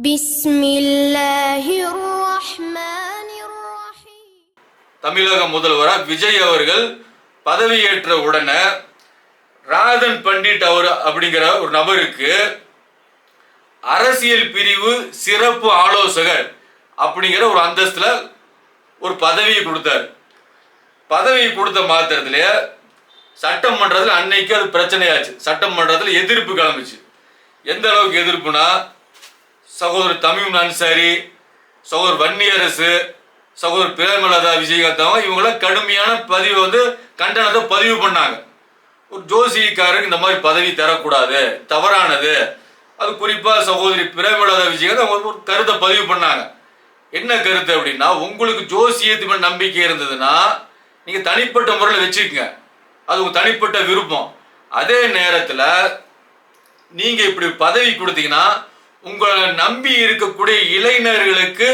பிஸ்மில்லாஹிர்ரஹ்மானிர்ரஹீம். தமிழக முதல்வராக விஜய் அவர்கள் பதவியேற்ற உடனே ராதன் பண்டிட் அவர் அப்படிங்கிற ஒரு நபருக்கு அரசியல் பிரிவு சிறப்பு ஆலோசகர் அப்படிங்கிற ஒரு அந்தஸ்துல ஒரு பதவியை கொடுத்தார். பதவி கொடுத்த மாத்திரத்திலே சட்டமன்றத்தில் அன்னைக்கு அது பிரச்சனையாச்சு. சட்டமன்றத்தில் எதிர்ப்பு கிளம்பிச்சு. எந்த அளவுக்கு எதிர்ப்புனா, சகோதரர் தமீம் அன்சாரி, சகோதரர் வன்னியரசு, சகோதரர் பிரேமலதா விஜயகாந்த் இவங்கள கடுமையான கண்டனத்தை பதிவு பண்ணாங்க. ஒரு ஜோசிக்காரருக்கு இந்த மாதிரி பதவி தரக்கூடாது, தவறானது. அது குறிப்பாக சகோதரி பிரேமலதா விஜயகாந்த் அவங்க ஒரு கருத்தை பதிவு பண்ணாங்க. என்ன கருத்து அப்படின்னா, உங்களுக்கு ஜோசியத்து மேல் நம்பிக்கை இருந்ததுன்னா நீங்க தனிப்பட்ட முறையில் வச்சுக்கங்க, அது உங்க தனிப்பட்ட விருப்பம். அதே நேரத்தில் நீங்க இப்படி பதவி கொடுத்தீங்கன்னா உங்களை நம்பி இருக்கக்கூடிய இளைஞர்களுக்கு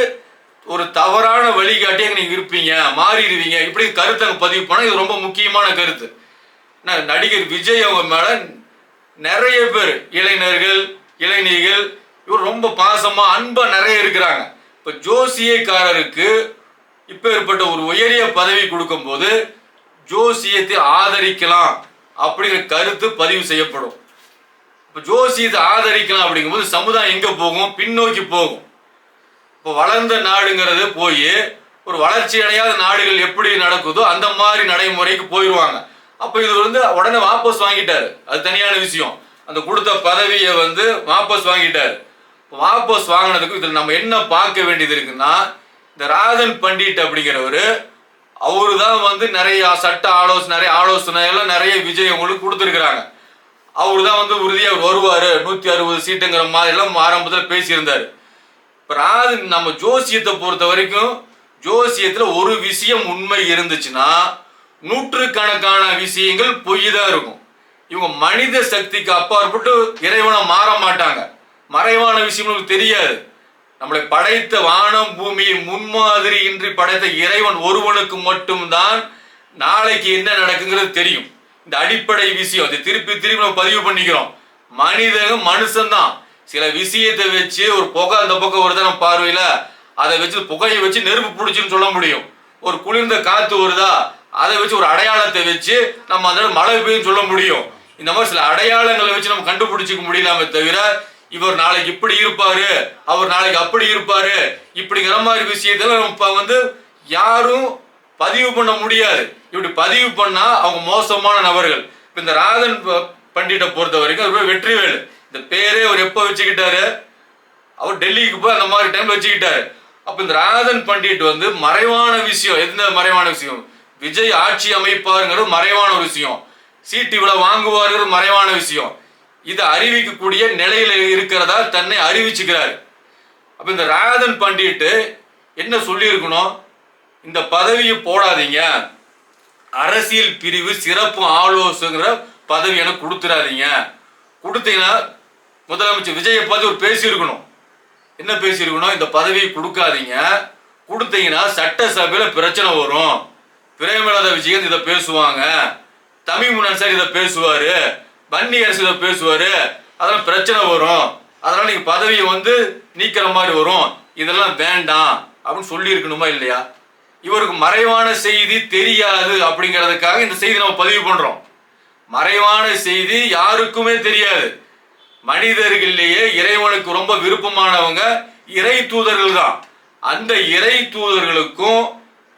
ஒரு தவறான வழிகாட்டியாக நீங்க இருப்பீங்க, மாறிடுவீங்க. இப்படி கருத்தை பதிவு பண்ண இது ரொம்ப முக்கியமான கருத்து. நடிகர் விஜய் அவங்க மேல நிறைய பேர் இளைஞர்கள் இளைஞர்கள் இவர் ரொம்ப பாசமா அன்பா நிறைய இருக்கிறாங்க. இப்ப ஜோசியக்காரருக்கு இப்ப ஏற்பட்ட ஒரு உயரிய பதவி கொடுக்கும் போது ஜோசியத்தை ஆதரிக்கலாம் அப்படிங்கிற கருத்து பதிவு செய்யப்படும். இப்ப ஜோசியத்தை ஆதரிக்கலாம் அப்படிங்கும்போது சமுதாயம் எங்க போகும்? பின்னோக்கி போகும். இப்போ வளர்ந்த நாடுங்கிறது போய் ஒரு வளர்ச்சி அடையாத நாடுகள் எப்படி நடக்குதோ அந்த மாதிரி நடைமுறைக்கு போயிடுவாங்க. அப்போ இது உடனே வாபஸ் வாங்கிட்டாரு, அது தனியான விஷயம். அந்த கொடுத்த பதவியை வாபஸ் வாங்கிட்டாரு. வாபஸ் வாங்கினதுக்கு இதில் நம்ம என்ன பார்க்க வேண்டியது இருக்குன்னா, இந்த ராதன் பண்டிட் அப்படிங்கிறவர் அவரு தான் நிறைய சட்ட ஆலோசனை, நிறைய ஆலோசனை எல்லாம் நிறைய விஜய் உங்களுக்கு கொடுத்துருக்குறாங்க. அவரு தான் உறுதியாக அவர் வருவார், 160 சீட்டுங்கிற மாதிரி எல்லாம் ஆரம்பத்தில் பேசியிருந்தார். இப்போ ராதன் நம்ம ஜோசியத்தை பொறுத்த வரைக்கும் ஜோசியத்தில் ஒரு விஷயம் உண்மை இருந்துச்சுன்னா நூற்றுக்கணக்கான விஷயங்கள் பொய் தான் இருக்கும். இவங்க மனித சக்திக்கு அப்பாற்பட்டு இறைவனை மாற மாட்டாங்க. மறைவான விஷயம் தெரியாது. நம்மளை படைத்த வானம் பூமியை முன்மாதிரி இன்றி படைத்த இறைவன் ஒருவனுக்கு மட்டும்தான் நாளைக்கு என்ன நடக்குங்கிறது தெரியும். இந்த அடிப்படை விஷயம் அதை திருப்பி திருப்பி நம்ம பதிவு பண்ணிக்கிறோம். மனுஷன்தான் சில விஷயத்தை வச்சு ஒரு புகை அந்த பக்கம் வருதா நம்ம பார்வையில அதை வச்சு புகையை வச்சு நெருப்பு பிடிச்சுன்னு சொல்ல முடியும். ஒரு குளிர்ந்த காத்து வருதா அதை வச்சு ஒரு அடையாளத்தை வச்சு நம்ம அந்த மழை பெய்யும் சொல்ல முடியும். இந்த மாதிரி சில அடையாளங்களை வச்சு நம்ம கண்டுபிடிச்சிக்க முடியலாமே தவிர இவர் நாளைக்கு இப்படி இருப்பாரு, அவர் நாளைக்கு அப்படி இருப்பாரு, இப்படிங்கிற மாதிரி விஷயத்துல நம்ம யாரும் பதிவு பண்ண முடியாது. இப்படி பதிவு பண்ணா அவங்க மோசமான நபர்கள். இந்த ராதன் பண்டிட்டை பொறுத்த வரைக்கும் அவர் வெற்றிவேலு இந்த பேரே அவர் எப்ப வச்சுக்கிட்டாரு, அவர் டெல்லிக்கு போய் அந்த மாதிரி டைம்ல வச்சுக்கிட்டாரு. அப்ப இந்த ராதன் பண்டிட் மறைவான விஷயம். எந்த மறைவான விஷயம்? விஜய் ஆட்சி அமைப்பாருங்கிறது மறைவான ஒரு விஷயம். சீட்டு இவ்வளவு வாங்குவாருங்கிறது மறைவான விஷயம். இதை அறிவிக்கக்கூடிய நிலையில இருக்கிறதா தன்னை அறிவிச்சுக்கிறாரு. அப்ப இந்த ராதன் பண்டிட் என்ன சொல்லி இருக்கணும்? இந்த பதவியை போடாதீங்க, அரசியல் பிரிவு சிறப்பு ஆலோசகர் பதவி எனக்கு கொடுத்துடாதீங்க. கொடுத்தீங்கன்னா முதலமைச்சர் விஜயை பார்த்து ஒரு பேசியிருக்கணும். என்ன பேசியிருக்கணும்? இந்த பதவியை கொடுக்காதீங்க, கொடுத்தீங்கன்னா சட்டசபையில பிரச்சனை வரும். பிரேமலதா விஜயகாந்த் இதை பேசுவாங்க, தமீம் அன்சாரி இதை பேசுவாரு, வன்னியரசு இதை பேசுவாரு, அதெல்லாம் பிரச்சனை வரும், அதனால நீங்க பதவியை நீக்கிற மாதிரி வரும், இதெல்லாம் வேண்டாம் அப்படின்னு சொல்லி இருக்கணுமா இல்லையா? இவருக்கு மறைவான செய்தி தெரியாது அப்படிங்கிறதுக்காக இந்த செய்தி நம்ம பதிவு பண்றோம். மறைவான செய்தி யாருக்குமே தெரியாது. மனிதர்களிலேயே இறைவனுக்கு ரொம்ப விருப்பமானவங்க இறை தூதர்கள் தான். அந்த இறை தூதர்களுக்கும்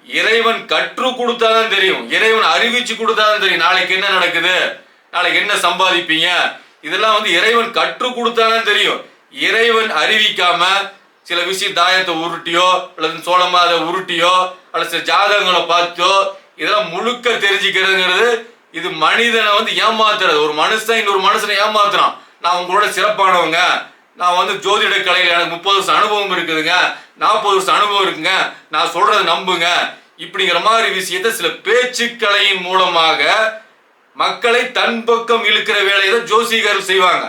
இறைவன் கற்றுக் கொடுத்தாதான் தெரியும், இறைவன் அறிவிச்சு கொடுத்தாதான் தெரியும் நாளைக்கு என்ன நடக்குது, நாளைக்கு என்ன சம்பாதிப்பீங்க. இதெல்லாம் இறைவன் கற்றுக் கொடுத்தாதான் தெரியும். இறைவன் அறிவிக்காம சில விஷயம் தாயத்தை உருட்டியோ அல்லது சோளமாத உருட்டியோ அல்லது சில ஜாதகங்களை பார்த்தோ இதெல்லாம் முழுக்க தெரிஞ்சுக்கிறதுங்கிறது இது மனிதனை ஏமாத்துறது. ஒரு மனுஷன் இன்னொரு மனுஷனை ஏமாத்துறான். நான் உங்களோட சிறப்பானவங்க, நான் ஜோதிட கலையில் எனக்கு 30 வருஷம் அனுபவம் இருக்குதுங்க, 40 வருஷம் அனுபவம் இருக்குங்க, நான் சொல்றதை நம்புங்க, இப்படிங்கிற மாதிரி விஷயத்த சில பேச்சுக்கலையின் மூலமாக மக்களை தன் பக்கம் இழுக்கிற வேலையை தான் ஜோசிகர்கள் செய்வாங்க.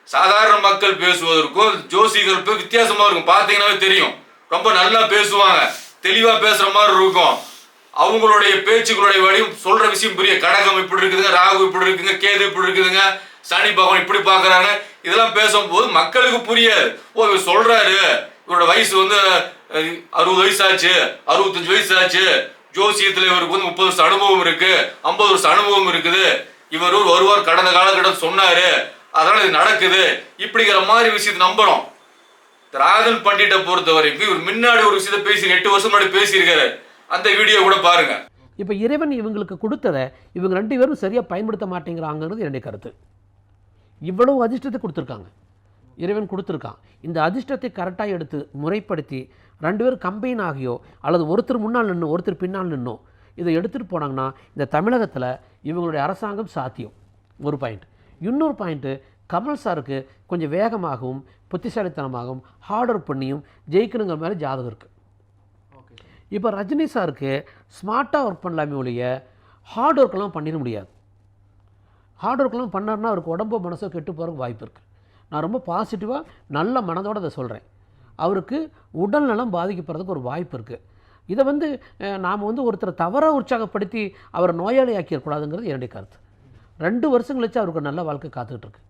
சாதாரண மக்கள் பேசுவதற்கும் ஜோசிகர்கள் வித்தியாசமா இருக்கும். பார்த்தீங்கன்னாவே தெரியும். ரொம்ப நல்லா பேசுவாங்க, தெளிவா பேசுற மாதிரி இருக்கும். அவங்களுடைய பேச்சுக்களுடைய வழி சொல்ற விஷயம் புரிய. கடகம் இப்படி இருக்குதுங்க, ராகு இப்படி இருக்குங்க, கேது இப்படி இருக்குதுங்க, சனி பகவான் இப்படி பார்க்குறாங்க, இதெல்லாம் பேசும்போது மக்களுக்கு புரியாது. ஓ இவர் சொல்றாரு, இவரோட வயசு வந்து 60 வயசு ஆச்சு, 65 வயசு ஆச்சு, ஜோசியத்தில் இவருக்கு வந்து 30 வருஷம் அனுபவம் இருக்கு, 50 வருஷம் அனுபவம் இருக்குது, இவர் ஒருவர் கடந்த காலகட்டம் சொன்னாரு, அதனால இது நடக்குது, இப்படிங்கிற மாதிரி விஷயத்தை நம்புறோம். ராகன் பண்டிட்டை பொறுத்த வரைக்கும் இவர் முன்னாடி ஒரு விஷயத்தை பேசி 8 வருஷம் முன்னாடி பேசியிருக்காரு. அந்த வீடியோ கூட பாருங்க. இப்போ இறைவன் இவங்களுக்கு கொடுத்ததை இவங்க 2 பேரும் சரியாக பயன்படுத்த மாட்டேங்கிறாங்கிறது என்னுடைய கருத்து. இவ்வளவு அதிர்ஷ்டத்தை கொடுத்துருக்காங்க, இறைவன் கொடுத்துருக்கான். இந்த அதிர்ஷ்டத்தை கரெக்டாக எடுத்து முறைப்படுத்தி 2 பேரும் கம்பைன் ஆகியோ அல்லது ஒருத்தர் முன்னால் நின்னோ ஒருத்தர் பின்னால் நின்னோ இதை எடுத்துகிட்டு போனாங்கன்னா இந்த தமிழகத்தில் இவங்களுடைய அரசாங்கம் சாத்தியம். ஒரு பாயிண்ட். இன்னொரு பாயிண்ட்டு, கமல் சாருக்கு கொஞ்சம் வேகமாகவும் புத்திசாலித்தனமாகவும் ஹார்ட் ஒர்க் பண்ணியும் ஜெயிக்கணுங்கிற மாதிரி ஜாதகம் இருக்குது. இப்போ ரஜினி சாருக்கு ஸ்மார்ட்டாக ஒர்க் பண்ணலாமே ஒழிய ஹார்ட் ஒர்க்கெல்லாம் பண்ணிட முடியாது. ஹார்ட் ஒர்க்கெல்லாம் பண்ணார்னா அவருக்கு உடம்போ மனசோ கெட்டு போகிறதுக்கு வாய்ப்பு இருக்குது. நான் ரொம்ப பாசிட்டிவாக நல்ல மனதோடு அதை சொல்கிறேன். அவருக்கு உடல் நலம் பாதிக்கப்படுறதுக்கு ஒரு வாய்ப்பு இருக்குது. இதை வந்து நாம் வந்து ஒருத்தரை தவறாக உற்சாகப்படுத்தி அவரை நோயாளி ஆக்கிடக்கூடாதுங்கிறது என்னுடைய கருத்து. 2 வருஷம் கழிச்சு அவருக்கு நல்ல வாழ்க்கை காத்துக்கிட்டு இருக்கு.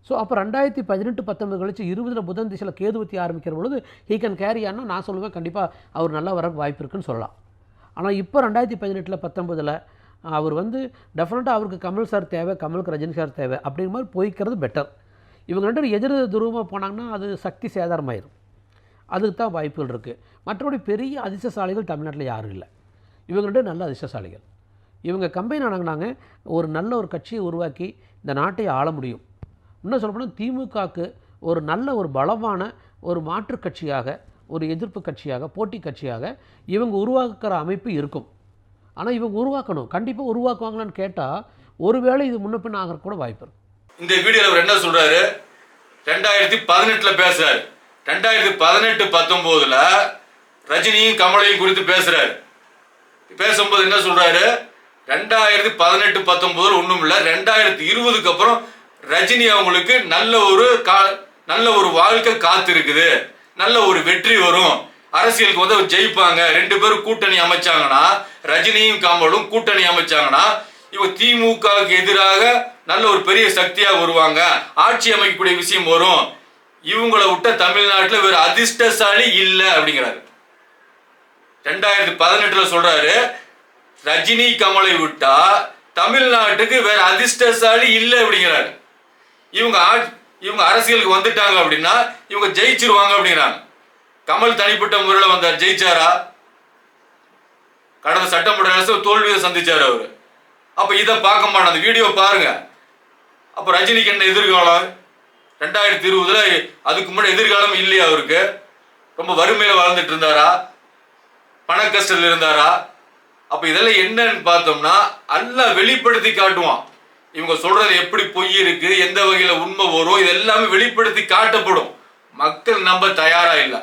ஸோ அப்போ 2018-19 கழிச்சு 20 புதன் திசையில் கேதுவத்தி ஆரம்பிக்கிற பொழுது ஹீ கேன் கேரி ஆனால் நான் சொல்லுவேன் கண்டிப்பாக அவர் நல்லா வர வாய்ப்பு இருக்குன்னு சொல்லலாம். ஆனால் இப்போ 2018-19 அவர் வந்து டெஃபினட்டாக அவருக்கு கமல் சார் தேவை, கமலுக்கு ரஜினி சார் தேவை அப்படிங்கிற மாதிரி போய்க்கிறது பெட்டர். இவங்க 2 எதிர் துருவமாக போனாங்கன்னா அது சக்தி சேதாரமாயிடும். அதுக்கு தான் வாய்ப்புகள் இருக்குது. மற்றபடி பெரிய அதிர்ஷ்டசாலிகள் தமிழ்நாட்டில் யாரும் இல்லை. இவங்க 2 நல்ல அதிர்ஷ்டசாலிகள். இவங்க கம்பைன் ஆனாங்கன்னாங்க ஒரு நல்ல ஒரு கட்சியை உருவாக்கி இந்த நாட்டை ஆள முடியும். இன்னும் சொல்லப்போனால் திமுகவுக்கு ஒரு நல்ல ஒரு பலமான ஒரு மாற்று கட்சியாக, ஒரு எதிர்ப்பு கட்சியாக, போட்டி கட்சியாக இவங்க உருவாக்குற அமைப்பு இருக்கும். ஆனால் இவங்க உருவாக்கணும். கண்டிப்பாக உருவாக்குவாங்களான்னு கேட்டால் ஒருவேளை இது முன்ன பின் ஆகிற கூட வாய்ப்பு இருக்கும். இந்த வீடியோவில் அவர் என்ன சொல்கிறாரு, 2018 பேசுகிறார். 2018-19 ரஜினியும் கமலையும் குறித்து பேசுகிறார். பேசும்போது என்ன சொல்கிறாரு, 2018-19 ஒன்றும் இல்லை, 2020க்கு அப்புறம் ரஜினி அவங்களுக்கு நல்ல ஒரு வாழ்க்கை காத்து இருக்குது, நல்ல ஒரு வெற்றி வரும், அரசியலுக்கு வந்து ஜெயிப்பாங்க. 2 பேரும் கூட்டணி அமைச்சாங்கன்னா, ரஜினியும் கமலும் கூட்டணி அமைச்சாங்கன்னா இவங்க திமுகவுக்கு எதிராக நல்ல ஒரு பெரிய சக்தியாக வருவாங்க, ஆட்சி அமைக்கக்கூடிய விஷயம் வரும். இவங்களை விட்ட தமிழ்நாட்டில் வேறு அதிர்ஷ்டசாலி இல்லை அப்படிங்கிறாரு. 2018 சொல்றாரு, ரஜினி கமலை விட்டா தமிழ்நாட்டுக்கு வேற அதிர்ஷ்டசாலி இல்லை அப்படிங்கிறாரு. இவங்க அரசியலுக்கு வந்துட்டாங்க அப்படின்னா இவங்க ஜெயிச்சிருவாங்க அப்படிங்கிறாங்க. கமல் தனிப்பட்ட முறையில் வந்தார், ஜெயிச்சாரா? கடந்த சட்டமன்ற தோல்வியை சந்திச்சார் அவரு. அப்ப இதை பார்க்க மாட்டோம், அந்த வீடியோ பாருங்க. அப்ப ரஜினிக்கு என்ன எதிர்காலம்? 2020 அதுக்கு முன்னாடி எதிர்காலம் இல்லையா அவருக்கு? ரொம்ப வறுமையில வாழ்ந்துட்டு இருந்தாரா? பண கஷ்டத்தில் இருந்தாரா? அப்ப இதெல்லாம் என்னன்னு பார்த்தோம்னா எல்லாம் வெளிப்படுத்தி காட்டுவான். இவங்க சொல்றது எப்படி பொய் இருக்கு, எந்த வகையில உண்மை வரும், இது எல்லாமே வெளிப்படுத்தி காட்டப்படும். மக்கள் நம்ப தயாரா இல்லை.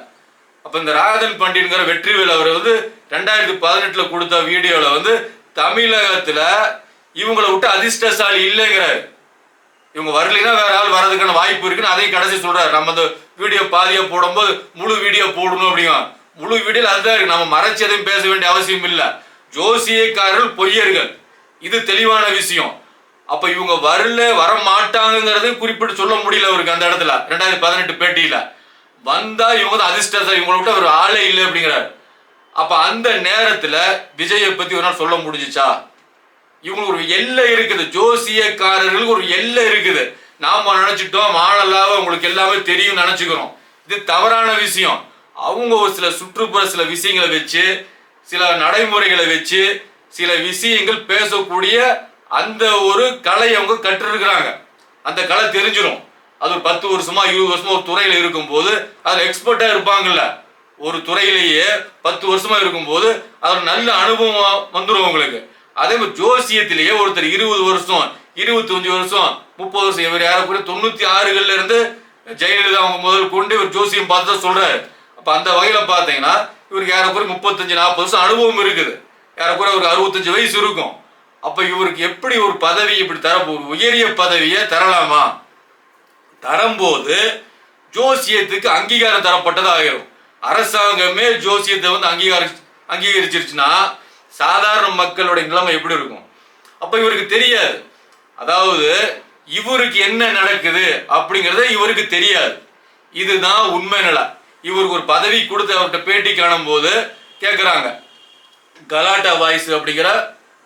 அப்ப இந்த ராகன் பண்டிட்ங்கிற வெற்றிவேல் அவர் வந்து 2018 கொடுத்த வீடியோல வந்து தமிழகத்துல இவங்களை விட்டு அதிர்ஷ்டசாலி இல்லைங்கிறாரு. இவங்க வரலைன்னா வேற ஆள் வர்றதுக்கான வாய்ப்பு இருக்குன்னு அதையும் கடைசி சொல்றாரு. நம்ம இந்த வீடியோ பாதியா போடும்போது முழு வீடியோ போடணும் அப்படிங்க. முழு வீடியோல அதுதான் இருக்கு, நம்ம மறைச்சு எதையும் பேச வேண்டிய அவசியம் இல்லை. ஜோசியக்காரர்கள் பொய்யர்கள், இது தெளிவான விஷயம். அப்ப இவங்க வர மாட்டாங்கிறதையும் குறிப்பிட்டு சொல்ல முடியல அவருக்கு. அந்த இடத்துல 2018 பேட்டியில வந்தா இவங்க தான் அதிர்ஷ்டத்தை, இவங்களை விட்டு ஒரு ஆளே இல்லை அப்படிங்கிறாரு. அப்ப அந்த நேரத்துல விஜயை பத்தி ஒரு நாள் சொல்ல முடிஞ்சுச்சா? இவங்களுக்கு ஒரு எல்லை இருக்குது, ஜோசியக்காரர்களுக்கு ஒரு எல்லை இருக்குது. நாம நினைச்சிட்டோம் மானல்லாவ உங்களுக்கு எல்லாமே தெரியும் நினைச்சுக்கிறோம். இது தவறான விஷயம். அவங்க ஒரு சில சுற்றுப்புற சில விஷயங்களை வச்சு, சில நடைமுறைகளை வச்சு, சில விஷயங்கள் பேசக்கூடிய அந்த ஒரு கலை அவங்க கற்றுருக்கிறாங்க. அந்த கலை தெரிஞ்சிடும். அது ஒரு 10 வருஷமா 20 வருஷமா ஒரு துறையில இருக்கும் போது அதுல எக்ஸ்பர்ட்டா இருப்பாங்கல்ல. ஒரு துறையிலேயே 10 வருஷமா இருக்கும் போது அது நல்ல அனுபவம் வந்துடும் உங்களுக்கு. அதே மாதிரி ஜோசியத்திலேயே ஒருத்தர் 20 வருஷம் 25 வருஷம் 30 வருஷம், இவர் யாரும் 96 இருந்து ஜெயலலிதா அவங்க முதல் கொண்டு இவர் ஜோசியம் பார்த்து தான் சொல்றாரு. அப்ப அந்த வகையில பாத்தீங்கன்னா இவருக்கு யாரக்குறை 35-40 வருஷம் அனுபவம் இருக்குது. யாரக்குறை ஒரு 65 வயசு இருக்கும். அப்ப இவருக்கு எப்படி ஒரு பதவி இப்படி ஒரு உயரிய பதவியை தரலாமா? தரும்போது ஜோசியத்துக்கு அங்கீகாரம் தரப்பட்டது ஆகிரும். அரசாங்கமே ஜோசியத்தை வந்து அங்கீகரிச்சிருச்சுன்னா சாதாரண மக்களுடைய நிலைமை எப்படி இருக்கும்? அப்ப இவருக்கு தெரியாது. அதாவது இவருக்கு என்ன நடக்குது அப்படிங்கறத இவருக்கு தெரியாது. இதுதான் உண்மை நிலை. இவருக்கு ஒரு பதவி கொடுத்து அவர்கிட்ட பேட்டி காணும் போது கேட்குறாங்க. கலாட்டா வாய்ஸ் அப்படிங்கிற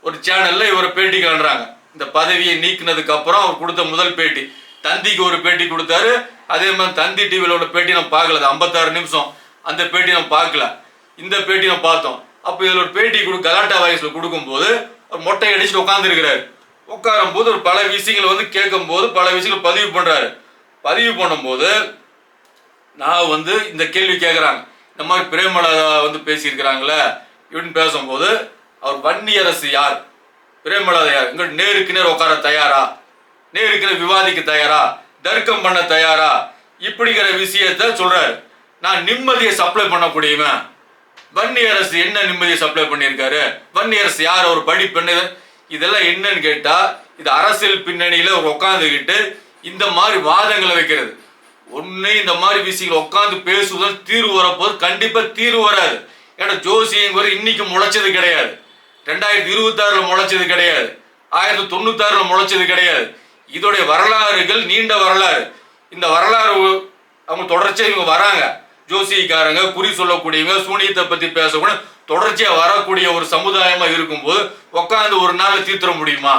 ஒரு சேனல்ல இவரை பேட்டி காண்றாங்க. இந்த பதவியை நீக்கினதுக்கு அப்புறம் அவர் கொடுத்த முதல் பேட்டி. தந்திக்கு ஒரு பேட்டி கொடுத்தாரு. அதே மாதிரி தந்தி டிவியில் உள்ள பேட்டி நம்ம பார்க்கல. 56 நிமிஷம் அந்த பேட்டி நம்ம பார்க்கல. இந்த பேட்டி நம்ம பார்த்தோம். அப்போ இதில் ஒரு பேட்டி கலாட்டா வாய்ஸ்ல கொடுக்கும்போது அவர் மொட்டை அடிச்சுட்டு உட்காந்துருக்கிறாரு. உட்காரும் போது ஒரு பல விஷயங்களை வந்து கேட்கும் போது பல விஷயங்கள் பதிவு பண்றாரு. பதிவு பண்ணும்போது நான் வந்து இந்த கேள்வி கேட்குறாங்க. இந்த மாதிரி பிரேமலதா வந்து பேசியிருக்கிறாங்களே இப்படின்னு பேசும்போது அவர் வன்னியரசு யார், பிரேமலதா யார், இங்க நேருக்கு நேர் உட்கார தயாரா, நேருக்கு நேர் விவாதிக்க தயாரா, தர்க்கம் பண்ண தயாரா, இப்படிங்கிற விஷயத்த சொல்றாரு. நான் நிம்மதியை சப்ளை பண்ணக்கூடியவன். வன்னியரசு என்ன நிம்மதியை சப்ளை பண்ணியிருக்காரு, வன்னியரசு யார், ஒரு படிப்பெண்ணு, இதெல்லாம் என்னன்னு கேட்டா இது அரசியல் பின்னணியில ஒரு உட்காந்துக்கிட்டு இந்த மாதிரி வாதங்களை வைக்கிறது. ஒண்ணு இந்த மாதிரி விஷயங்கள் உட்காந்து பேசுவதால் தீர்வு வரப்போது கண்டிப்பா தீர்வு வராது. ஏன்னா ஜோசியங்கிற இன்னைக்கு முளைச்சது கிடையாது, 2026 முளைச்சது கிடையாது, 1096 முளைச்சது கிடையாது. இதோடைய வரலாறுகள் நீண்ட வரலாறு. இந்த வரலாறு அவங்க தொடர்ச்சியா இவங்க வராங்க. ஜோசியக்காரங்க, குறி சொல்லக்கூடியவங்க, சூனியத்தை பத்தி பேசக்கூடிய தொடர்ச்சியா வரக்கூடிய ஒரு சமுதாயமா இருக்கும்போது உட்காந்து ஒரு நாள் தீர்த்திட முடியுமா?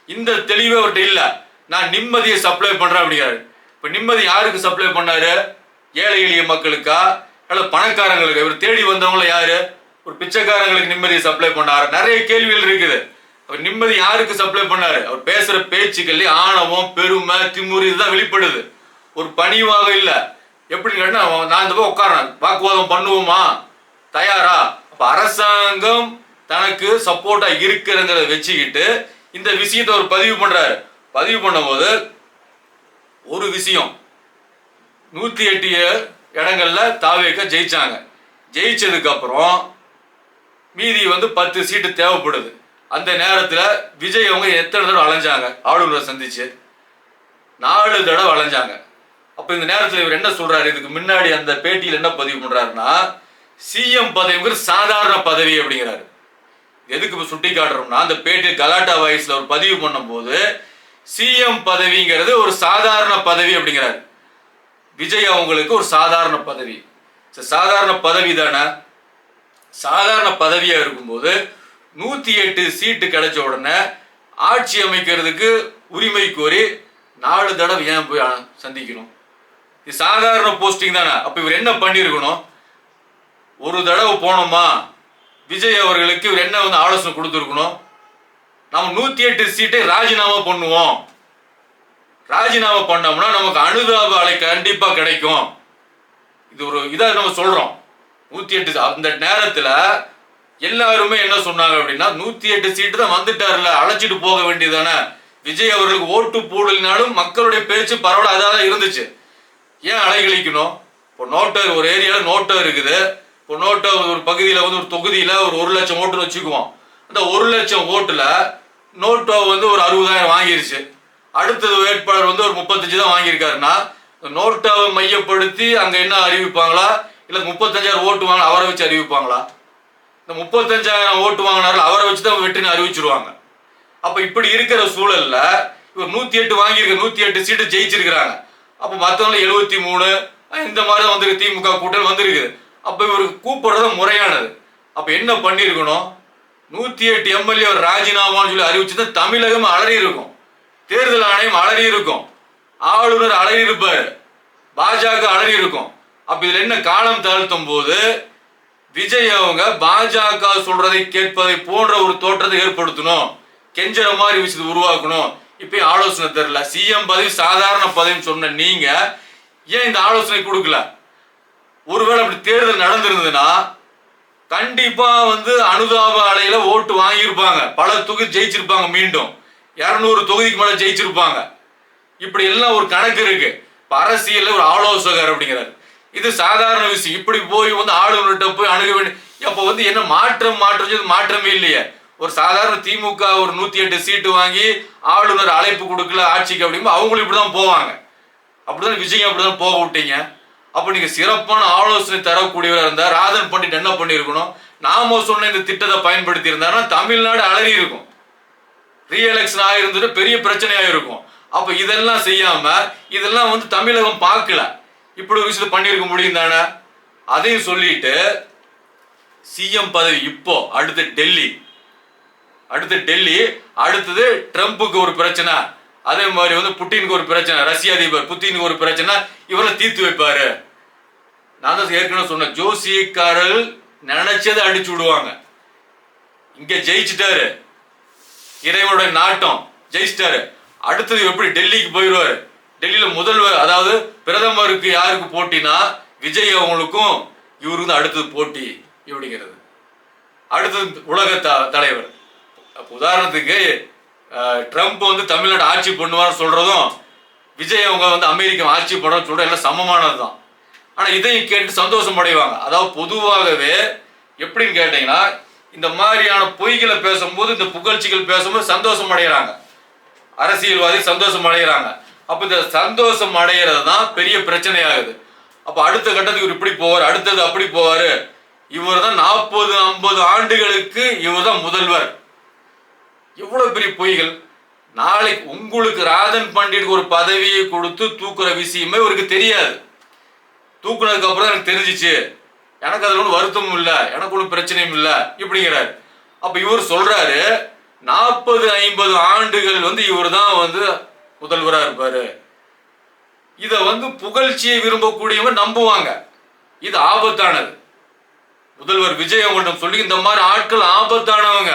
இந்த தெளிவே அவர்கிட்ட இல்ல. நான் நிம்மதியை சப்ளை பண்றேன் அப்படிங்கிறாரு. இப்ப நிம்மதி யாருக்கு சப்ளை பண்ணாரு? ஏழை எளிய மக்களுக்கா அல்ல பணக்காரங்களுக்கு? இவர் தேடி வந்தவங்கள யாரு? ஒரு பிச்சைக்காரங்களுக்கு நிம்மதியை சப்ளை பண்ணாரு. நிறைய கேள்விகள் இருக்குது. அவர் நிம்மதி யாருக்கு சப்ளை பண்ணாரு? அவர் பேசுற பேச்சுக்கள் ஆணவம், பெருமை, திமுறி இதுதான் வெளிப்படுது. ஒரு பணிவாக இல்ல. எப்படின்னு கேட்டா நான் இந்த போய் உட்காரேன், வாக்குவாதம் பண்ணுவோமா, தயாரா? அப்ப அரசாங்கம் தனக்கு சப்போர்ட்டா இருக்கிறங்கிறத வச்சுக்கிட்டு இந்த விஷயத்தை அவர் பதிவு பண்றாரு. பதிவு பண்ணும்போது ஒரு விஷயம், 108 இடங்கள்ல தாவேக ஜெயிச்சாங்க. ஜெயிச்சதுக்கு அப்புறம் மீதி வந்து 10 சீட்டு தேவைப்படுது. அந்த நேரத்துல விஜய் அவங்க எத்தனை தடவை அலைஞ்சாங்க? ஆளுநரை சந்திச்சு 4 தடவை அலைஞ்சாங்க. அப்ப இந்த நேரத்தில் இவர் என்ன சொல்றாரு? இதுக்கு முன்னாடி அந்த பேட்டியில் என்ன பதிவு பண்றாருன்னா, சிஎம் பதவிங்கிறது சாதாரண பதவி அப்படிங்கிறாரு. எதுக்கு சுட்டி காட்டுறோம்னா, அந்த பேட்டி கலாட்டா வாய்ஸ்ல ஒரு பதிவு பண்ணும் போது சிஎம் பதவிங்கிறது ஒரு சாதாரண பதவி அப்படிங்கிறாரு. விஜய் அவங்களுக்கு ஒரு சாதாரண பதவி. சாதாரண பதவி தானே. சாதாரண பதவியா இருக்கும்போது 108 சீட்டு கிடைச்ச உடனே ஆட்சி அமைக்கிறதுக்கு உரிமை கோரி 4 தடவை ஏன் போய் சந்திக்கணும்? இது சாதாரண போஸ்டிங் தானே. அப்ப இவர் என்ன பண்ணிருக்கணும்? ஒரு தடவை போனோமா, விஜய் அவர்களுக்கு இவர் என்ன வந்து ஆலோசனை கொடுத்துருக்கணும்? நம்ம 108 சீட்டை ராஜினாமா பண்ணுவோம், ராஜினாமா பண்ணோம்னா நமக்கு அனுதாப அலை கண்டிப்பா கிடைக்கும். இது ஒரு இதா நம்ம சொல்றோம். 108 அந்த நேரத்துல எல்லாருமே என்ன சொன்னாங்க அப்படின்னா, 108 சீட்டு தான் வந்துட்டாருல, அழைச்சிட்டு போக வேண்டியதானே. விஜய் அவர்களுக்கு ஓட்டு போடலினாலும் மக்களுடைய பேச்சு பரவாயில்ல, அதான் இருந்துச்சு. ஏன் அலைகழிக்கணும்? இப்போ நோட்டோ ஒரு ஏரியாவில் நோட்டோ இருக்குது. இப்போ நோட்டோ ஒரு பகுதியில் வந்து ஒரு தொகுதியில் ஒரு 1 லட்சம் ஓட்டுன்னு வச்சுக்குவோம். அந்த 1 லட்சம் ஓட்டுல நோட்டோ வந்து ஒரு 60,000 வாங்கிருச்சு. அடுத்தது வேட்பாளர் வந்து ஒரு 35 தான் வாங்கியிருக்காருன்னா, நோட்டோவை மையப்படுத்தி அங்க என்ன அறிவிப்பாங்களா, இல்ல 35,000 ஓட்டு வாங்க அவரை வச்சு அறிவிப்பாங்களா? இந்த 35,000 ஓட்டு வாங்கினார்கள் அவரை வச்சு தான் வெற்றின்னு அறிவிச்சிருவாங்க. அப்ப இப்படி இருக்கிற சூழல்ல இவர் 108 வாங்கியிருக்க, 108 சீட்டு ஜெயிச்சிருக்கிறாங்க. அப்ப மத்தவங்க 73 இந்த மாதிரி தான் வந்திருக்கு, திமுக கூட்டணி வந்திருக்கு. அப்ப இவருக்கு கூப்பிடுறது முறையானது. அப்ப என்ன பண்ணிருக்கணும்? 108 எம்எல்ஏ ராஜினாமான்னு சொல்லி அறிவிச்சுதான் தமிழகம் அலறி இருக்கும், தேர்தல் ஆணையம் அலறி இருக்கும், ஆளுநர் அலறி இருப்பாரு, பாஜக அலறி இருக்கும். அப்ப இதுல என்ன காலம் தாழ்த்தும் போது விஜய் அவங்க பாஜக சொல்றதை கேட்பதை போன்ற ஒரு தோற்றத்தை ஏற்படுத்தணும், கெஞ்சற மாதிரி விஷயத்தை உருவாக்கணும். இப்ப ஆலோசனை தெரியல. சிஎம் பதவி சாதாரண பதவின்னு சொன்ன நீங்க ஏன் இந்த ஆலோசனை கொடுக்கல? ஒருவேளை அப்படி தேர்தல் நடந்திருந்ததுன்னா கண்டிப்பா வந்து அனுதாப அலையில ஓட்டு வாங்கியிருப்பாங்க, பல தொகுதி ஜெயிச்சிருப்பாங்க, மீண்டும் 200 தொகுதிக்கு மேல ஜெயிச்சிருப்பாங்க. இப்படி எல்லாம் ஒரு கணக்கு இருக்கு. அரசியல் ஒரு ஆலோசகர் அப்படிங்கிறாரு, இது சாதாரண விஷயம். இப்படி போய் வந்து ஆளுநர்கிட்ட போய் அணுக வேண்டிய, அப்ப வந்து என்ன மாற்றம் மாற்றமே இல்லையே. ஒரு சாதாரண திமுக ஒரு 108 சீட்டு வாங்கி ஆளுநர் அழைப்பு கொடுக்கல ஆட்சிக்கு அப்படிங்கும்போது அவங்களும் இப்படிதான் போவாங்க. அப்படிதான் விஜய் அப்படிதான் போக விட்டீங்க. அப்ப நீங்க சிறப்பான ஆலோசனை தரக்கூடியவராக இருந்தா ராதன் பண்டிட் என்ன பண்ணிருக்கணும்? நாம சொன்ன இந்த திட்டத்தை பயன்படுத்தி இருந்தாருன்னா தமிழ்நாடு அலறி இருக்கும், ரீஎலெக்ஷன் ஆயிருந்துட்டு பெரிய பிரச்சனையா இருக்கும். அப்ப இதெல்லாம் செய்யாம இதெல்லாம் வந்து தமிழகம் பார்க்கல, இப்படி ஒரு விஷயத்தை பண்ணியிருக்க முடியும் தானே. அதையும் சொல்லிட்டு சிஎம் பதவி இப்போ அடுத்து டெல்லி, அடுத்தது ட்ரம்புக்கு ஒரு பிரச்சனை, அதே மாதிரி வந்து புட்டினுக்கு ஒரு பிரச்சனை, ரஷ்ய அதிபர் புட்டினுக்கு ஒரு பிரச்சனை, இவரெல்லாம் தீர்த்து வைப்பாரு. நான் தான் ஏற்கனவே சொன்னேன், ஜோசியக்காரர்கள் நினைச்சதை அடிச்சு விடுவாங்க. இங்க ஜெயிச்சுட்டாரு, இறைவனுடைய நாட்டம் ஜெயிச்சிட்டாரு, அடுத்தது எப்படி டெல்லிக்கு போயிடுவாரு. டெல்லியில முதல்வர், அதாவது பிரதமருக்கு யாருக்கு போட்டினா விஜய் அவங்களுக்கும் இவருக்கு தான் அடுத்தது போட்டி இப்படிங்கிறது. அடுத்தது உலக தலைவர். உதாரணத்துக்கு ட்ரம்ப் வந்து தமிழ்நாடு ஆட்சி பண்ணுவான்னு சொல்றதும் விஜய் அவங்க வந்து அமெரிக்கா ஆட்சி பண்ண சொல்ற எல்லாம் சமமானது தான். ஆனா இதையும் கேட்டு சந்தோஷம் அடைவாங்க. அதாவது பொதுவாகவே எப்படின்னு கேட்டீங்கன்னா, இந்த மாதிரியான பொய்களை பேசும்போது, இந்த புகழ்ச்சிகள் பேசும்போது சந்தோஷம் அடைகிறாங்க, அரசியல்வாதி சந்தோஷம் அடைகிறாங்க. அப்ப இந்த சந்தோஷம் அடைகிறது தான் பெரிய பிரச்சனை ஆகுது. அப்ப அடுத்த கட்டத்துக்கு இவர் இப்படி போவார், அடுத்தது அப்படி போவாரு. இவர் தான் 40-50 ஆண்டுகளுக்கு இவர் தான் முதல்வர். எவ்வளவு பெரிய பொய்கள். நாளைக்கு உங்களுக்கு ராதன் பண்டிட் ஒரு பதவியை கொடுத்து தூக்குற விஷயமே இவருக்கு தெரியாது. தூக்குனதுக்கு அப்புறம் எனக்கு தெரிஞ்சிச்சு, எனக்கு அதுல ஒன்றும் வருத்தமும் இல்லை, எனக்கு ஒன்றும் பிரச்சனையும் இல்லை இப்படிங்கிறாரு. அப்ப இவர் சொல்றாரு 40-50 ஆண்டுகள் வந்து இவர் தான் வந்து முதல்வராக இருப்பாரு. இதை வந்து புகழ்ச்சியை விரும்பக்கூடியவங்க நம்புவாங்க. இது ஆபத்தானது. முதல்வர் விஜய் அவங்கள்ட்ட சொல்லி இந்த மாதிரி ஆட்கள் ஆபத்தானவங்க.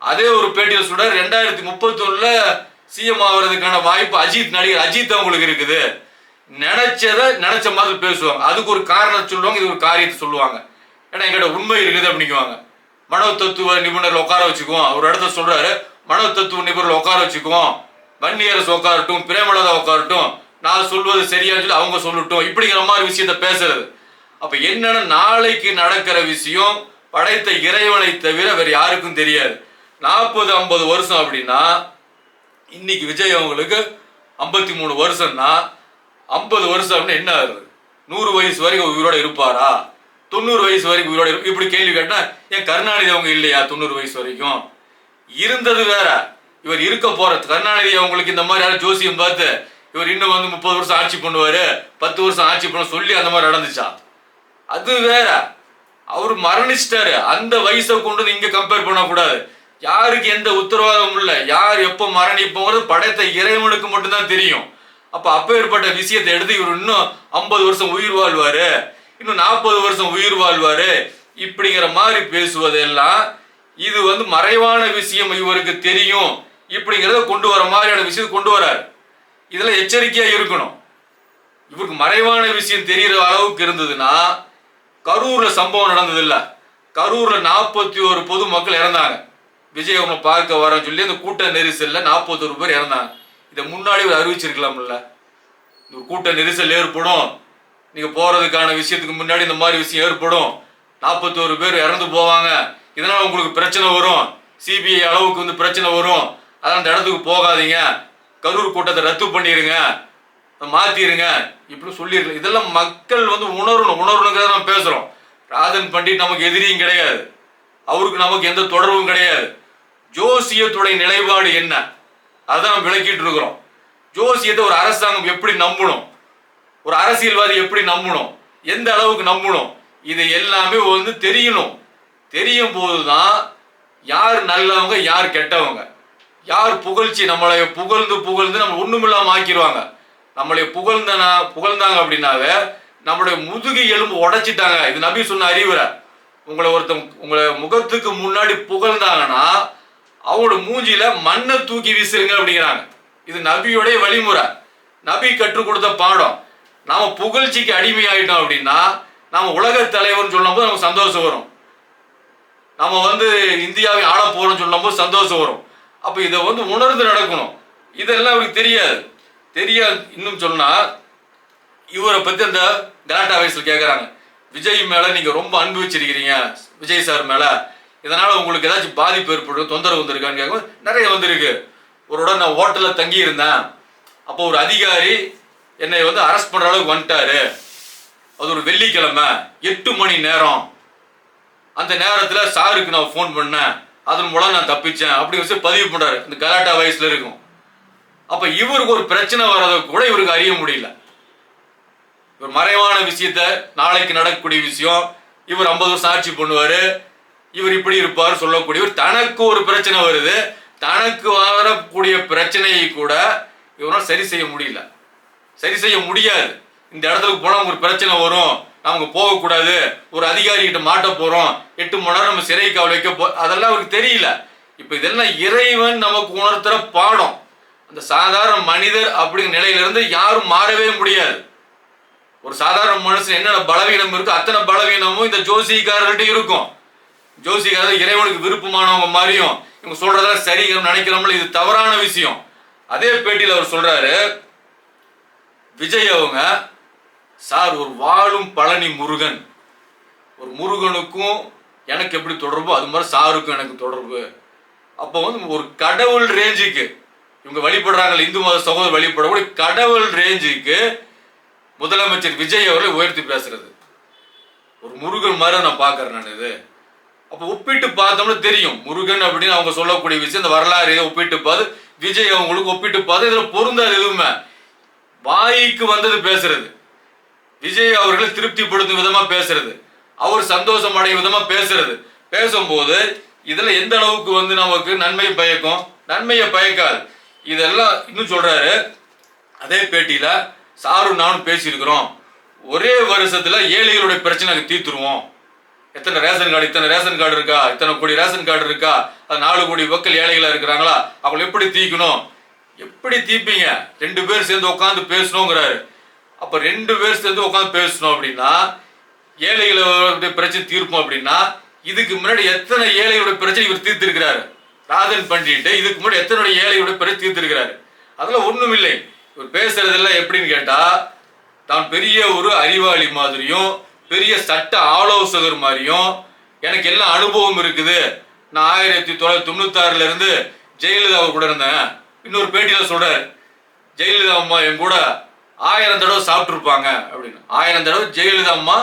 அதே ஒரு பேட்டியில் சொல்ற 2031 சிஎம் ஆகிறதுக்கான வாய்ப்பு நடிகர் அஜித் அவங்களுக்கு இருக்குது. நினைச்ச மாதிரி பேசுவாங்க, அதுக்கு ஒரு காரணம் சொல்லுவாங்க, இது ஒரு காரியத்தை சொல்லுவாங்க. ஏன்னா எங்கிட்ட உண்மை இருக்குது அப்படிங்குவாங்க. மனோ தத்துவ நிபுணர்கள் உட்கார வச்சுக்குவோம். ஒரு இடத்த சொல்றாரு, மனோ தத்துவ நிபுணர்கள் உட்கார வச்சுக்குவோம், வன்னியரசு உட்காரட்டும், பிரேமலதா உட்காரட்டும், நான் சொல்வது சரியான்னு சொல்லி அவங்க சொல்லட்டும், இப்படிங்கிற மாதிரி விஷயத்த பேசுறது. அப்ப என்னன்னா, நாளைக்கு நடக்கிற விஷயம் படைத்த இறைவனை தவிர வேற யாருக்கும் தெரியாது. 40-50 வருஷம் அப்படின்னா, இன்னைக்கு விஜய் அவங்களுக்கு 53 வருஷம்னா 50 வருஷம் அப்படின்னா என்ன ஆகுது? 100 வயசு வரைக்கும் உயிரோட இருப்பாரா? 90 வயசு வரைக்கும் உயிரோட இப்படி கேள்வி கேட்டா, ஏன் கருணாநிதி அவங்க இல்லையா 90 வயசு வரைக்கும்? இருந்தது வேற, இவர் இருக்க போறது. கருணாநிதி அவங்களுக்கு இந்த மாதிரி யாரும் ஜோசியம் பார்த்து இவர் இன்னும் வந்து 30 வருஷம் ஆட்சி பண்ணுவாரு, 10 வருஷம் ஆட்சி பண்ண சொல்லி அந்த மாதிரி நடந்துச்சா? அது வேற. அவரு மரணிச்சிட்டாரு. அந்த வயசை கொண்டு இங்க கம்பேர் பண்ணக்கூடாது. யாருக்கு எந்த உத்தரவாதமும் இல்லை, யார் எப்போ மரணிப்போங்கிறது படைத்த இறைவனுக்கு மட்டும்தான் தெரியும். அப்பேற்பட்ட விஷயத்தை எடுத்து இவர் இன்னும் 50 வருஷம் உயிர் வாழ்வாரு, இன்னும் 40 வருஷம் உயிர் வாழ்வாரு இப்படிங்கிற மாதிரி பேசுவதெல்லாம் இது வந்து மறைவான விஷயம், இவருக்கு தெரியும் இப்படிங்கிறத கொண்டு வர மாதிரியான விஷயத்தை கொண்டு வராரு. இதெல்லாம் எச்சரிக்கையா இருக்கணும். இவருக்கு மறைவான விஷயம் தெரிகிற அளவுக்கு இருந்ததுன்னா, கரூர்ல சம்பவம் நடந்தது இல்ல, கரூர்ல 41 பொதுமக்கள் இறந்தாங்க. விஜய் அவங்க பார்க்க வரன்னு சொல்லி அந்த கூட்ட நெரிசல்ல 41 பேர் இறந்தாங்க. இதை முன்னாடி ஒரு அறிவிச்சிருக்கலாம்ல, கூட்ட நெரிசல் ஏற்படும், நீங்க போறதுக்கான விஷயத்துக்கு முன்னாடி இந்த மாதிரி விஷயம் ஏற்படும், 41 பேர் இறந்து போவாங்க, இதனால உங்களுக்கு பிரச்சனை வரும், சிபிஐ அளவுக்கு வந்து பிரச்சனை வரும், அதனால அந்த இடத்துக்கு போகாதீங்க, கரூர் கூட்டத்தை ரத்து பண்ணிருங்க, மாத்திருங்க இப்படி சொல்லிருக்கலாம். இதெல்லாம் மக்கள் வந்து உணரணுங்கிறத நம்ம பேசுறோம். ராதன் பண்டிட் நமக்கு எதிரியும் கிடையாது, அவருக்கு நமக்கு எந்த தொடர்பும் கிடையாது. ஜோசியத்துடைய நிலைப்பாடு என்ன அதான் விளக்கிட்டு இருக்கிறோம். ஜோசியத்தை ஒரு அரசாங்கம் எப்படி நம்பணும், ஒரு அரசியல்வாதி எப்படி நம்பணும், எந்த அளவுக்கு நம்பணும், இதை எல்லாமே வந்து தெரியணும். தெரியும் போதுதான் யார் நல்லவங்க யார் கெட்டவங்க, யார் புகழ்ச்சி நம்மளை புகழ்ந்து நம்ம ஒண்ணுமில்லாம ஆக்கிடுவாங்க. நம்மளை புகழ்ந்தாங்க அப்படின்னாவே நம்மளுடைய முதுகு எலும்பு உடைச்சிட்டாங்க. இது நபி சொன்ன அறிவுரை. உங்களை முகத்துக்கு முன்னாடி புகழ்ந்தாங்கன்னா அவங்களோட மூஞ்சியில மண்ணை தூக்கி வீசுறீங்க அப்படிங்கிறாங்க. இது நபியோடைய வழிமுறை, நபி கற்றுக் கொடுத்த பாடம். நாம புகழ்ச்சிக்கு அடிமையாயிட்டோம் அப்படின்னா, நாம உலக தலைவர்னு சொல்லும் போது நமக்கு சந்தோஷம் வரும், நம்ம வந்து இந்தியாவை ஆள போறோம்னு சொல்லும் போது சந்தோஷம் வரும். அப்ப இதை வந்து உணர்ந்து நடக்கணும். இதெல்லாம் அவருக்கு தெரியாது. இன்னும் சொன்னா, இவரை பத்தி அந்த கலாட்டா வயசுல கேட்கறாங்க, விஜய் மேல நீங்க ரொம்ப அன்பு வச்சிருக்கிறீங்க, விஜய் சார் மேல, இதனால உங்களுக்கு ஏதாச்சும் பாதிப்பு ஏற்படும், தொந்தரவு வந்திருக்கான்னு கேட்கும். நிறைய வந்திருக்கு. ஒருட நான் ஹோட்டல்ல தங்கி இருந்தேன், அப்போ ஒரு அதிகாரி என்னை வந்து அரெஸ்ட் பண்ற அளவுக்கு வந்துட்டாரு. அது ஒரு வெள்ளிக்கிழமை 8 மணி நேரம். அந்த நேரத்துல சாருக்கு நான் ஃபோன் பண்ணேன், அதன் மூலம் நான் தப்பிச்சேன் அப்படி வச்சு பதிவு பண்றாரு. இந்த கலாட்டா வயசுல இருக்கும். அப்ப இவருக்கு ஒரு பிரச்சனை வர்றதை கூட இவருக்கு அறிய முடியல. இவர் மறைவான விஷயத்த, நாளைக்கு நடக்கக்கூடிய விஷயம், இவர் 50 வருஷம் ஆட்சி பண்ணுவாரு, இவர் இப்படி இருப்பார் சொல்லக்கூடியவர், தனக்கு ஒரு பிரச்சனை வருது, தனக்கு வரக்கூடிய பிரச்சனையை கூட இவரால் சரி செய்ய முடியல, சரி செய்ய முடியாது. இந்த இடத்துக்கு போனா ஒரு பிரச்சனை வரும், நமக்கு போகக்கூடாது, ஒரு அதிகாரி கிட்ட மாட்ட போறோம், 8 மணி நேரம் நம்ம சிறை காவல் வைக்க அதெல்லாம் அவருக்கு தெரியல. இப்ப இதெல்லாம் இறைவன் நமக்கு உணர்த்துற பாடம். அந்த சாதாரண மனிதர் அப்படிங்கிற நிலையிலிருந்து யாரும் மாறவே முடியாது. ஒரு சாதாரண மனுஷன் என்னென்ன பலவீனம் இருக்கோ அத்தனை பலவீனமும் இந்த ஜோசிக்காரர்கிட்ட இருக்கும். ஜோசிக்காரர் இறைவனுக்கு விருப்பமானவங்க மாதிரியும் இவங்க சொல்றதெல்லாம் சரி நினைக்கிறோம்ல, இது தவறான விஷயம். அதே பேட்டியில் அவர் சொல்றாரு, விஜய் அவங்க சார் ஒரு வாழும் பழனி முருகன், ஒரு முருகனுக்கும் எனக்கு எப்படி தொடர்பு அது மாதிரி சாருக்கும் எனக்கு தொடர்பு. அப்போ வந்து ஒரு கடவுள் ரேஞ்சுக்கு இவங்க வழிபடுறாங்க, இந்து மத சகோதரர் வழிபடக்கூடிய கடவுள் ரேஞ்சுக்கு முதலமைச்சர் விஜய் அவர்களை உயர்த்தி பேசுறது ஒரு முருகன் மாதிரி நான் பார்க்கறேன் நான். இது அப்போ ஒப்பிட்டு பார்த்தோம்னா தெரியும், முருகன் அப்படின்னு அவங்க சொல்லக்கூடிய விஷயம் இந்த வரலாறு ஒப்பிட்டு பார்த்து விஜய் அவங்களுக்கு ஒப்பிட்டு பார்த்து இதுல பொருந்தாது. எதுவுமே வாய்க்கு வந்தது பேசுறது, விஜய் அவர்களை திருப்திப்படுத்தும் விதமா பேசுறது, அவர் சந்தோஷம் அடையும் விதமா பேசுறது, பேசும்போது இதுல எந்த அளவுக்கு வந்து நமக்கு நன்மையை பயக்கும், நன்மையை பயக்காது. இதெல்லாம் இன்னும் சொல்றாரு அதே பேட்டியில, சாரும் நானும் பேசியிருக்கிறோம், ஒரே வருஷத்துல ஏழைகளுடைய பிரச்சனை தீர்த்துருவோம். எத்தனை ரேஷன் கார்டு, இத்தனை ரேஷன் கார்டு இருக்கா, இத்தனை கோடி ரேஷன் கார்டு இருக்கா, அது 4 கோடி மக்கள் ஏழைகளா இருக்கிறாங்களா, அவங்களை எப்படி தீக்கணும், எப்படி தீப்பீங்க, 2 பேர் சேர்ந்து உட்காந்து பேசணுங்கிறாரு. அப்ப 2 பேர் சேர்ந்து உட்காந்து பேசணும் அப்படின்னா ஏழைகளுடைய பிரச்சனை தீர்ப்போம் அப்படின்னா, இதுக்கு முன்னாடி எத்தனை ஏழைகளுடைய பிரச்சனை இவர் தீர்த்திருக்கிறாரு, ராதன் பண்டிட்டு இதுக்கு முன்னாடி எத்தனை ஏழைகளுடைய பிரச்சனை தீர்த்திருக்கிறாரு. அதெல்லாம் ஒண்ணும் இல்லை. இவர் பேசுறதெல்லாம் எப்படின்னு கேட்டா, தான் பெரிய ஒரு அறிவாளி மாதிரியும் பெரிய சட்ட ஆலோசகர் மாதிரியும் எனக்கு எல்லாம் அனுபவம் இருக்குது, நான் 1996 இருந்து ஜெயலலிதா கூட இருந்தேன். இன்னொரு பேட்டியில சொல்றாரு, ஜெயலலிதா அம்மா என் கூட 1000 தடவை சாப்பிட்டுருப்பாங்க அப்படின்னு. 1000 தடவை ஜெயலலிதா அம்மா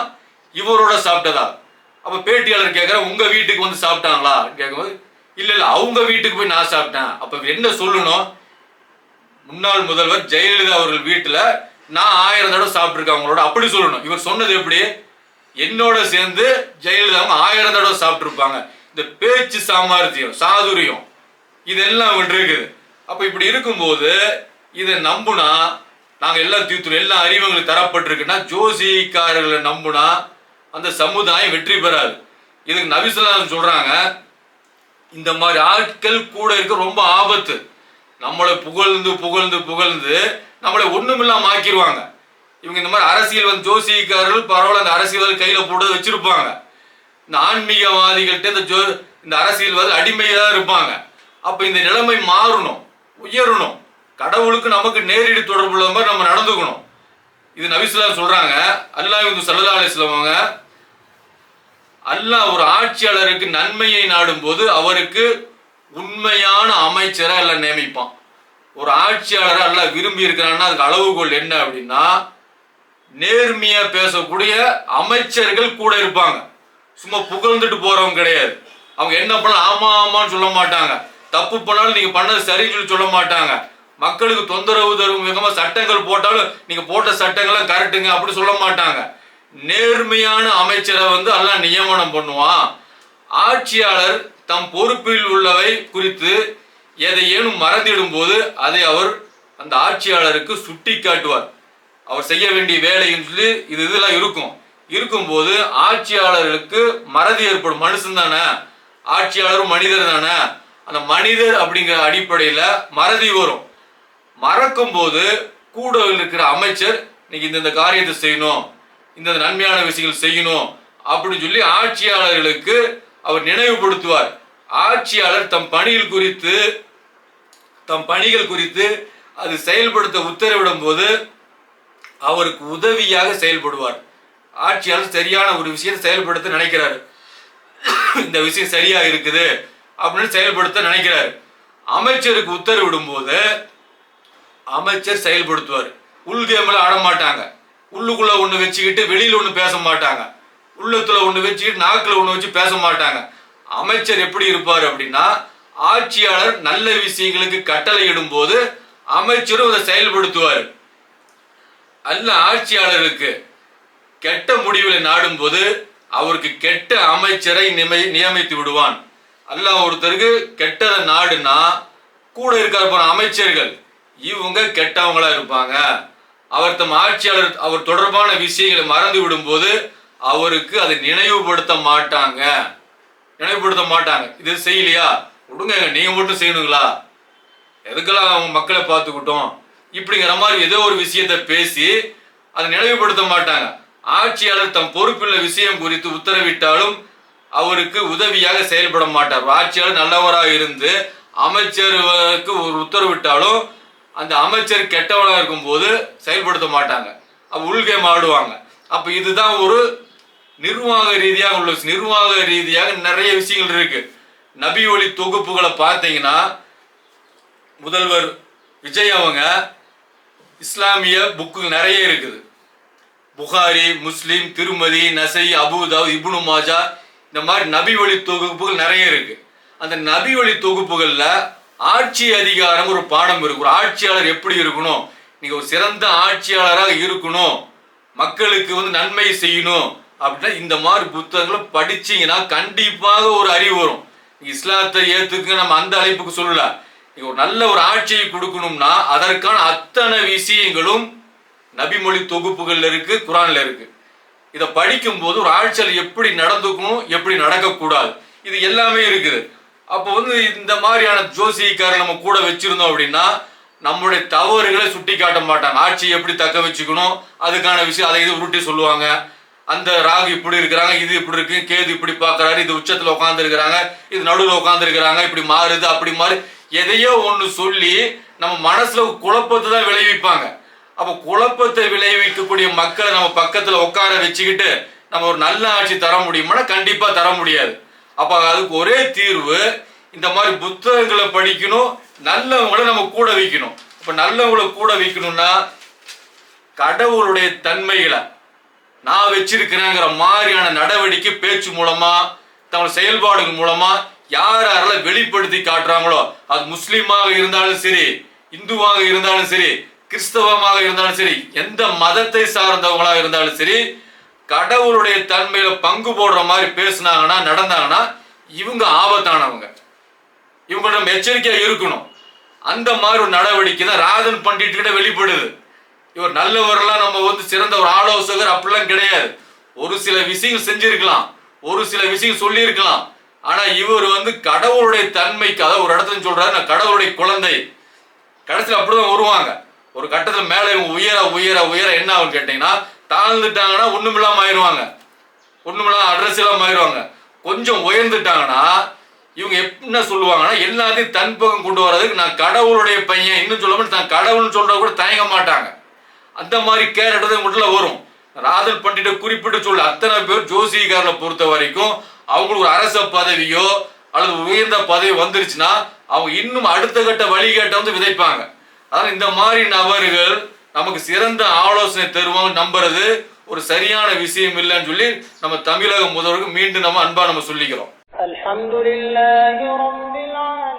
இவரோட சாப்பிட்டதா. அப்ப பேட்டியாளர் கேட்கிற, உங்க வீட்டுக்கு வந்து சாப்பிட்டாங்களா கேட்கும்போது, இல்ல அவங்க வீட்டுக்கு போய் நான் சாப்பிட்டேன். அப்ப என்ன சொல்லணும், முன்னாள் முதல்வர் ஜெயலலிதா அவர்கள் வீட்டுல நான் 1000 தடவை சாப்பிட்டுருக்கேன் அவங்களோட, அப்படி சொல்லணும். இவர் சொன்னது எப்படி, என்னோட சேர்ந்து ஜெயலலிதா 1000 தடவை சாப்பிட்டுருப்பாங்க. இந்த பேச்சு சாமர்த்தியம், சாதுரியம், இதெல்லாம் அவங்கள்ட்ட இருக்குது. அப்ப இப்படி இருக்கும்போது இதை நம்புனா நாங்க எல்லாம் தீர்த்து எல்லா அறிவுகளும் தரப்பட்டிருக்குன்னா, ஜோசிக்காரர்களை நம்புனா அந்த சமுதாயம் வெற்றி பெறாது. இதுக்கு நபிசல்லாம் சொல்றாங்க, இந்த மாதிரி ஆட்கள் கூட இருக்க ரொம்ப ஆபத்து. நம்மளை புகழ்ந்து புகழ்ந்து புகழ்ந்து நம்மளை ஒண்ணுமில்லாம ஆக்கிடுவாங்க. இவங்க இந்த மாதிரி அரசியல் வந்து ஜோசிக்காரர்கள் பரவாயில்ல அந்த அரசியல் கையில போட்டு வச்சிருப்பாங்க. இந்த ஆன்மீகவாதிகள்கிட்ட இந்த அரசியல்வாதி அடிமையா இருப்பாங்க. அப்ப இந்த நிலைமை மாறணும், உயரணும், கடவுளுக்கு நமக்கு நேரடி தொடர்பு உள்ள மாதிரி நம்ம நடந்துக்கணும். இது நபிசுல்லாம் சொல்றாங்க, அல்லாஹ் ஸல்லல்லாஹு அலைஹி வஸல்லம் அல்லாஹ் ஒரு ஆட்சியாளருக்கு நன்மையை நாடும் போது அவருக்கு உண்மையான அமைச்சரை எல்லாம் நியமிப்பான். ஒரு ஆட்சியாளரை எல்லாம் விரும்பி இருக்கிறான்னா அதுக்கு அளவுகோல் என்ன அப்படின்னா, நேர்மையா பேசக்கூடிய அமைச்சர்கள் கூட இருப்பாங்க. சும்மா புகழ்ந்துட்டு போறவங்க கிடையாது. அவங்க என்ன பண்ணலாம் ஆமா ஆமான்னு சொல்ல மாட்டாங்க, தப்பு பண்ணாலும் நீங்க பண்ணது சரின்னு சொல்ல மாட்டாங்க, மக்களுக்கு தொந்தரவு தரும் விதமா சட்டங்கள் போட்டாலும் நீங்க போட்ட சட்டங்களை கரெக்டுங்க அப்படி சொல்ல மாட்டாங்க. நேர்மையான அமைச்சரை வந்து எல்லாம் நியமனம் பண்ணுவான். ஆட்சியாளர் தம் பொறுப்பில் உள்ளவை குறித்து எதையேனும் மறந்திடும் போது அதை அவர் அந்த ஆட்சியாளருக்கு சுட்டி காட்டுவார். அவர் செய்ய வேண்டிய வேலைன்னு சொல்லி இதெல்லாம் இருக்கும்போது ஆட்சியாளர்களுக்கு மறதி ஏற்படும். மனுஷன் தானே, ஆட்சியாளரும் மனிதர் தானே, அந்த மனிதர் அப்படிங்கிற அடிப்படையில மறதி வரும். மறக்கும் போது கூட இருக்கிற அமைச்சர் நீங்க இந்த காரியத்தை செய்யணும், இந்த நன்மையான விஷயங்கள் செய்யணும் அப்படின்னு சொல்லி ஆட்சியாளர்களுக்கு அவர் நினைவுபடுத்துவார். ஆட்சியாளர் தம் பணிகள் குறித்து அது செயல்படுத்த உத்தரவிடும் போது அவருக்கு உதவியாக செயல்படுவார். ஆட்சியாளர் சரியான ஒரு விஷயத்தை செயல்படுத்த நினைக்கிறாரு, இந்த விஷயம் சரியா இருக்குது அப்படின்னு செயல்படுத்த நினைக்கிறாரு. அமைச்சருக்கு உத்தரவிடும் போது அமைச்சர் செயல்படுத்துவார். உள்கேம்ல ஆட மாட்டாங்க, உள்ளுக்குள்ள ஒண்ணு வச்சுக்கிட்டு வெளியில ஒண்ணு பேச மாட்டாங்க, உள்ளத்துல ஒண்ணு வச்சுக்கிட்டு நாக்குல ஒண்ணு வச்சு பேச மாட்டாங்க. அமைச்சர் எப்படி இருப்பார் அப்படின்னா, ஆட்சியாளர் நல்ல விஷயங்களுக்கு கட்டளை இடும் போது அமைச்சரும் அதை செயல்படுத்துவார். அல்ல ஆட்சியாளருக்கு கெட்ட முடிவுகளை நாடும் போது அவருக்கு கெட்ட அமைச்சரை நியமித்து விடுவான். அல்லாஹ் ஒருத்தருக்கு கெட்டதை நாடுனா கூட இருக்கிற அமைச்சர்கள் இவங்க கெட்டவங்களா இருப்பாங்க. அவர் தம் ஆட்சியாளர் அவர் தொடர்பான விஷயங்களை மறந்து விடும் போது அவருக்கு அதை நினைவுபடுத்த மாட்டாங்க. இது செய்யலையா விடுங்க, நீங்க மட்டும் செய்யணுங்களா, எதுக்கெல்லாம் அவங்க மக்களை பார்த்துக்கிட்டோம் இப்படிங்கிற மாதிரி ஏதோ ஒரு விஷயத்தை பேசி அதை நினைவுபடுத்த மாட்டாங்க. ஆட்சியாளர் தம் பொறுப்புள்ள விஷயம் குறித்து உத்தரவிட்டாலும் அவருக்கு உதவியாக செயல்பட மாட்டார். ஆட்சியாளர் நல்லவராக இருந்து அமைச்சருக்கு ஒரு உத்தரவிட்டாலும் அந்த அமைச்சர் கெட்டவனாக இருக்கும் போது செயல்படுத்த மாட்டாங்க, உள்கேம் ஆடுவாங்க. அப்ப இதுதான் ஒரு நிர்வாக ரீதியாக உள்ள நிர்வாக ரீதியாக நிறைய விஷயங்கள் இருக்கு. நபி ஒளி தொகுப்புகளை பார்த்தீங்கன்னா முதல்வர் விஜய் அவங்க இஸ்லாமிய புக்கு நிறைய இருக்குது. புகாரி, முஸ்லிம், திருமதி, நசை, அபூதாவுத், இப்னு மாஜா, இந்த மாதிரி நபி வழி தொகுப்புகள் நிறைய இருக்கு. அந்த நபி வழி தொகுப்புகள்ல ஆட்சி அதிகாரம் ஒரு பாடம் இருக்கு. ஒரு ஆட்சியாளர் எப்படி இருக்கணும், நீங்க ஒரு சிறந்த ஆட்சியாளராக இருக்கணும், மக்களுக்கு நன்மை செய்யணும் அப்படின்னா இந்த மாதிரி புத்தகங்களை படிச்சீங்கன்னா கண்டிப்பாக ஒரு அறிவு வரும். இஸ்லாத்தை ஏத்துக்கு நம்ம அந்த அழைப்புக்கு சொல்லல. நீங்க ஒரு நல்ல ஒரு ஆட்சியை கொடுக்கணும்னா அதற்கான அத்தனை விஷயங்களும் நபிமொழி தொகுப்புகள்ல இருக்கு, குரான்ல இருக்கு. இதை படிக்கும் போது ஒரு ஆட்சியாளர் எப்படி நடந்துக்கணும், எப்படி நடக்கக்கூடாது, இது எல்லாமே இருக்குது. அப்போ இந்த மாதிரியான ஜோசியக்காரர் நம்ம கூட வச்சிருந்தோம் அப்படின்னா நம்மளுடைய தவறுகளை சுட்டி காட்ட மாட்டாங்க. ஆட்சியை எப்படி தக்க வச்சுக்கணும் அதுக்கான விஷயம் அதை இது உருட்டி சொல்லுவாங்க. அந்த ராகு இப்படி இருக்கிறாங்க, இது இப்படி இருக்கு, கேது இப்படி பாக்குறாரு, இது உச்சத்துல உட்கார்ந்து இருக்கிறாங்க, இது நடுவில் உட்கார்ந்து இருக்கிறாங்க, இப்படி மாறுது அப்படி மாறி எதையோ ஒண்ணு சொல்லி நம்ம மனசுல குழப்பத்தை தான் விளைவிப்பாங்க. அப்ப குழப்பத்தை விளைவிக்கக்கூடிய மக்களை நம்ம பக்கத்துல உட்கார வச்சுக்கிட்டு நம்ம ஒரு நல்ல ஆட்சி தர முடியுமானா கண்டிப்பா தர முடியாது. அப்ப அதுக்கு ஒரே தீர்வு இந்த மாதிரி புத்தகங்களை படிக்கணும், நல்லவங்களை நம்ம கூட வைக்கணும். இப்ப நல்லவங்களை கூட வைக்கணும்னா கடவுளுடைய தன்மைகளை நான் வச்சிருக்கிறேங்கிற மாதிரியான நடவடிக்கை பேச்சு மூலமா தங்கள் செயல்பாடுகள் மூலமா யார் யாரெல்லாம் வெளிப்படுத்தி காட்டுறாங்களோ அது முஸ்லீமாக இருந்தாலும் சரி, இந்துவாக இருந்தாலும் சரி, கிறிஸ்தவமாக இருந்தாலும் சரி, எந்த மதத்தை சார்ந்தவங்களா இருந்தாலும் சரி, கடவுளுடைய தன்மையில பங்கு போடுற மாதிரி பேசினாங்கன்னா நடந்தாங்கன்னா இவங்க ஆபத்தானவங்க, இவங்க நம்ம எச்சரிக்கையா இருக்கணும். அந்த மாதிரி ஒரு நடவடிக்கை தான் ராஜன் பண்டிட் கிட்ட வெளிப்படுது. இவர் நல்லவரெல்லாம் நம்ம சிறந்த ஒரு ஆலோசகர் அப்படிலாம் கிடையாது. ஒரு சில விஷயங்கள் செஞ்சிருக்கலாம், ஒரு சில விஷயம் சொல்லி இருக்கலாம். ஆனா இவர் கடவுளுடைய தன்மைக்கு அதாவது ஒரு இடத்துல சொல்றாரு நான் கடவுளுடைய குழந்தை, கடைசியில் அப்படிதான் வருவாங்க. ஒரு கட்டத்துல மேல இவங்க உயர உயர உயர என்ன ஆகும் கேட்டீங்கன்னா தாழ்ந்துட்டாங்கன்னா ஒண்ணுமில்லாம ஆயிடுவாங்க, ஒண்ணுமில்லாம அட்ரஸ் இல்லாம ஆயிடுவாங்க. கொஞ்சம் உயர்ந்துட்டாங்கன்னா இவங்க என்ன சொல்லுவாங்கன்னா எல்லாத்தையும் தன் பக்கம் கொண்டு வர்றதுக்கு நான் கடவுளுடைய பையன், இன்னும் சொல்ல தான் கடவுள்னு சொல்ற கூட தயங்க மாட்டாங்க. அந்த மாதிரி கேரக்டர் மட்டும் வரும். ராதல் பண்டிட்ட குறிப்பிட்டு சொல்ல அத்தனை பேர் ஜோசிகாரனை பொறுத்த வரைக்கும் அவங்களுக்கு ஒரு அரச பதவியோ அல்லது உயர்ந்த பதவி வந்துருச்சுன்னா அவங்க இன்னும் அடுத்த கட்ட வழிகேட்டை விதைப்பாங்க. அதனால இந்த மாதிரி நபர்கள் நமக்கு சிறந்த ஆலோசனை தருவாங்க நம்புறது ஒரு சரியான விஷயம் இல்லைன்னு சொல்லி நம்ம தமிழக முதல்வருக்கு மீண்டும் நம்ம அன்பா நம்ம சொல்லிக்கிறோம். அல்ஹம்துலில்லாஹி ரப்பில் ஆலமீன்.